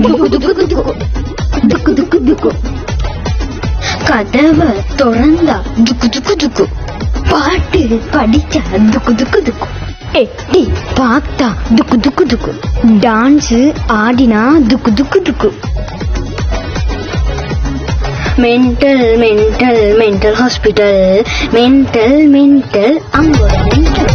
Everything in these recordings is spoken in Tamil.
துக்கு துக்கு துக்கு. கதவை திறந்தா துக்கு துக்கு துக்கு. பாட்டு படிச்சா துக்கு துக்கு துக்கு. எட்டி பார்த்தா துக்கு துக்கு துக்கு. டான்ஸ் ஆடினா துக்கு துக்கு துக்கு. Mental mental mental hospital. Mental mental அங்கோட மென்டல்.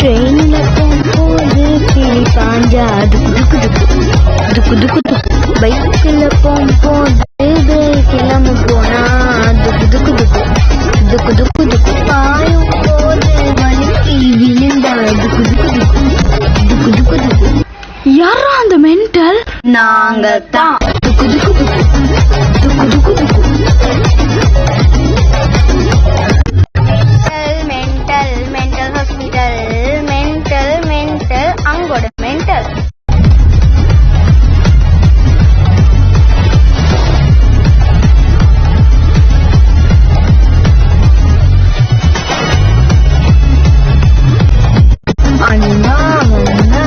ட்ரெயின்ல போகும்போது கிளி பாஞ்சா துக்கு துக்கு துக்கு. துக்கு துக்கு துக்கு. பைக்கில் போகும்போது பிரேக் இல்லாம போனா துக்கு துக்கு துக்கு. துக்கு துக்கு துக்கு. பாயும் போது வலிக்கு விழுந்தா துக்கு துக்கு துக்கு. துக்கு துக்கு துக்கு. யாரா அந்த மென்டல்? நாங்க தான். துக்கு துக்கு துக்கு. துக்கு துக்கு துக்கு. Mental mental hospital. Mental mental அங்கோட மென்டல். அண்ணா வந்தா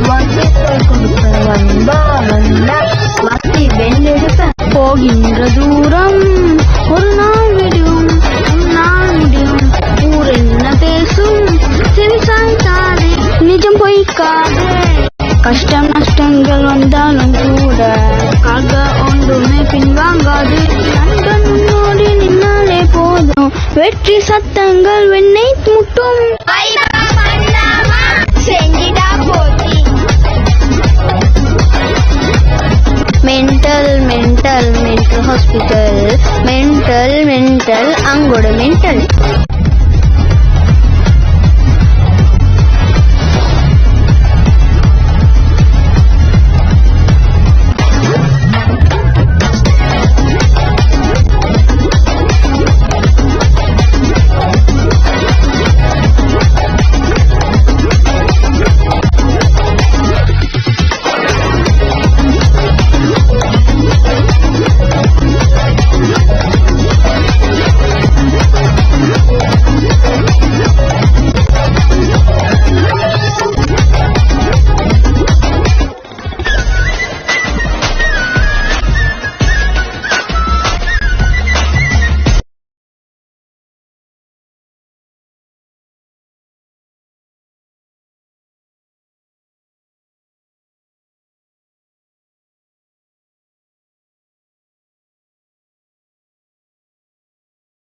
வட்டி கொடுப்பேன். வந்தா வந்தா வட்டி வெள்ளெடுப்பேன். போகின்ற தூரம் ஒரு நாள் விடும், ஒரு நாள் முடியும். ஊர் என்ன பேசும் செவிசாய்க்காதே, நிஜம் பொய்க்காதே. கஷ்டம் நஷ்டங்கள் வந்தாலும் கூட காக ஒன்றுமே பின்வாங்காது. நண்பன் முன்னோடி நின்னாலே போதும், வெற்றி சத்தங்கள் வெண்ணை முட்டும். செஞ்சிட்டா போச்சு. Mental mental mental hospital. Mental mental அங்கோட மென்டல்.